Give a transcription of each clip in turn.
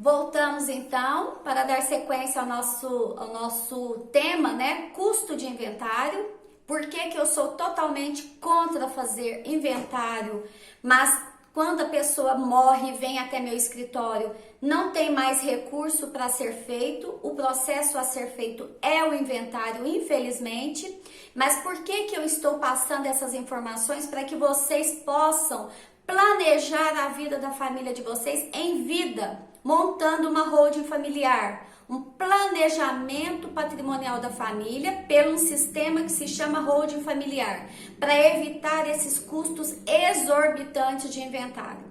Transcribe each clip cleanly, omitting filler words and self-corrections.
Voltamos então para dar sequência ao nosso tema, né? Custo de inventário. Por que eu sou totalmente contra fazer inventário, mas quando a pessoa morre e vem até meu escritório, não tem mais recurso para ser feito, o processo a ser feito é o inventário, infelizmente. Mas por que eu estou passando essas informações? Para que vocês possam planejar a vida da família de vocês em vida, montando uma holding familiar, um planejamento patrimonial da família pelo um sistema que se chama holding familiar, para evitar esses custos exorbitantes de inventário.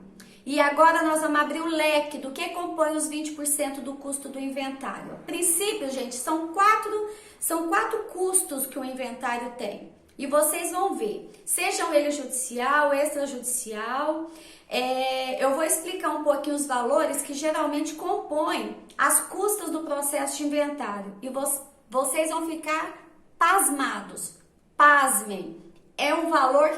E agora nós vamos abrir o leque do que compõe os 20% do custo do inventário. A princípio, gente, são quatro custos que o inventário tem. E vocês vão ver, sejam ele judicial, extrajudicial, eu vou explicar um pouquinho os valores que geralmente compõem as custas do processo de inventário. E vocês vão ficar pasmados, pasmem. É um valor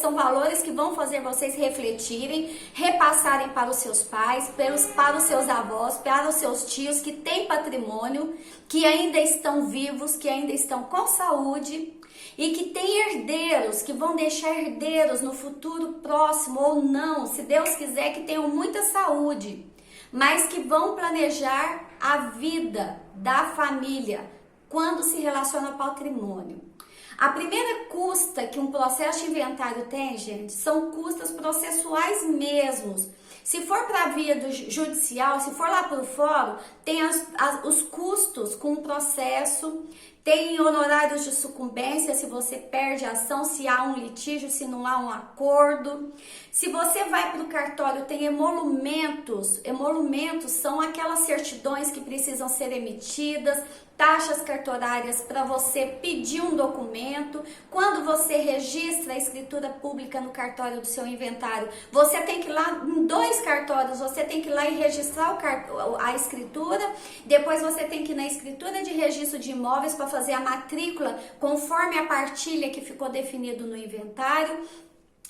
são valores que vão fazer vocês refletirem, repassarem para os seus pais, para os seus avós, para os seus tios que têm patrimônio, que ainda estão vivos, que ainda estão com saúde e que têm herdeiros, que vão deixar herdeiros no futuro próximo ou não, se Deus quiser, que tenham muita saúde, mas que vão planejar a vida da família quando se relaciona ao patrimônio. A primeira custa que um processo de inventário tem, gente, são custas processuais mesmos. Se for para a via do judicial, se for lá para o fórum, tem os custos com o processo, tem honorários de sucumbência, se você perde a ação, se há um litígio, se não há um acordo. Se você vai para o cartório, tem emolumentos. Emolumentos são aquelas certidões que precisam ser emitidas, taxas cartorárias para você pedir um documento. Quando você registra a escritura pública no cartório do seu inventário, você tem que ir lá em 2 cartórios, você tem que ir lá e registrar a escritura, depois você tem que ir na escritura de registro de imóveis para fazer a matrícula conforme a partilha que ficou definido no inventário.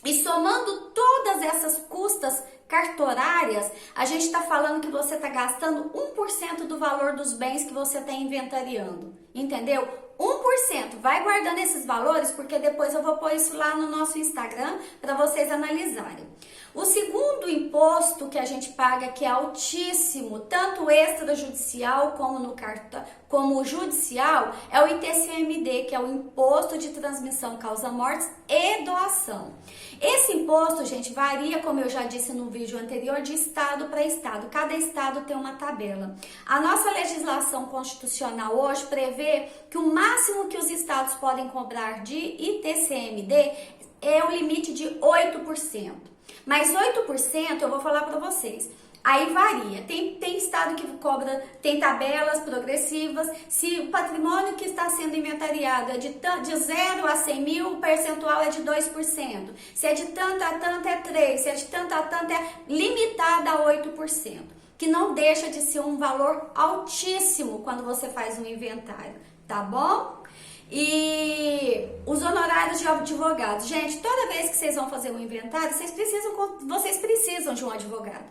E somando todas essas custas cartorárias, a gente está falando que você está gastando 1% do valor dos bens que você está inventariando, entendeu? 1%, vai guardando esses valores, porque depois eu vou pôr isso lá no nosso Instagram para vocês analisarem. O segundo imposto que a gente paga, que é altíssimo, tanto extrajudicial como o judicial, é o ITCMD, que é o Imposto de Transmissão Causa-Mortes e Doação. Esse imposto, gente, varia, como eu já disse no vídeo anterior, de estado para estado. Cada estado tem uma tabela. A nossa legislação constitucional hoje prevê que o máximo que os estados podem cobrar de ITCMD é o limite de 8%. Mas 8% eu vou falar para vocês. Aí varia, tem estado que cobra, tem tabelas progressivas. Se o patrimônio que está sendo inventariado é de 0 a 100 mil, o percentual é de 2%. Se é de tanto a tanto é 3%, se é de tanto a tanto é limitada a 8%. Que não deixa de ser um valor altíssimo quando você faz um inventário, tá bom? E os honorários de advogados. Gente, toda vez que vocês vão fazer um inventário, vocês precisam de um advogado.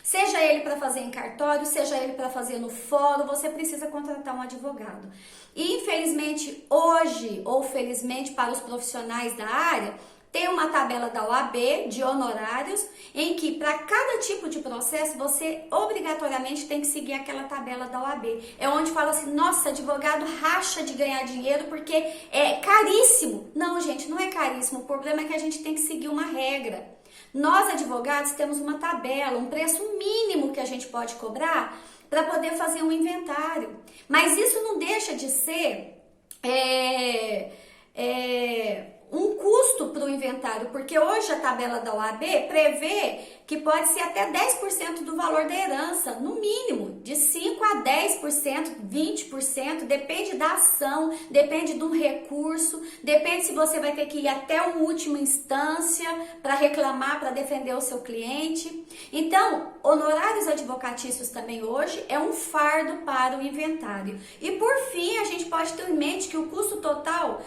Seja ele para fazer em cartório, seja ele para fazer no fórum, você precisa contratar um advogado. E infelizmente hoje, ou felizmente para os profissionais da área, tem uma tabela da OAB de honorários, em que para cada tipo de processo você obrigatoriamente tem que seguir aquela tabela da OAB. É onde fala assim, nossa, advogado racha de ganhar dinheiro porque é caríssimo. Não, gente, não é caríssimo. O problema é que a gente tem que seguir uma regra. Nós, advogados, temos uma tabela, um preço mínimo que a gente pode cobrar para poder fazer um inventário. Mas isso não deixa de ser um custo para o inventário, porque hoje a tabela da OAB prevê que pode ser até 10% do valor da herança, no mínimo, de 5% a 10%, 20%, depende da ação, depende do recurso, depende se você vai ter que ir até uma última instância para reclamar, para defender o seu cliente. Então, honorários advocatícios também hoje é um fardo para o inventário. E por fim, a gente pode ter em mente que o custo total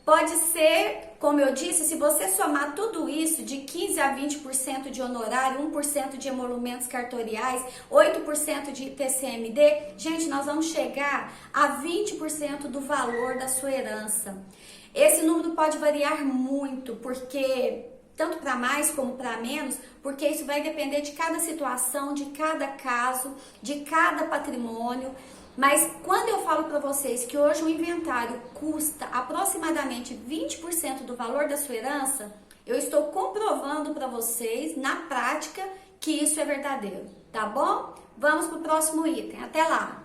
pode ser Como eu disse, se você somar tudo isso, de 15 a 20% de honorário, 1% de emolumentos cartoriais, 8% de TCMD, gente, nós vamos chegar a 20% do valor da sua herança. Esse número pode variar muito, porque tanto para mais como para menos, porque isso vai depender de cada situação, de cada caso, de cada patrimônio. Mas quando eu falo para vocês que hoje o inventário custa aproximadamente 20% do valor da sua herança, eu estou comprovando para vocês, na prática, que isso é verdadeiro, tá bom? Vamos para o próximo item. Até lá!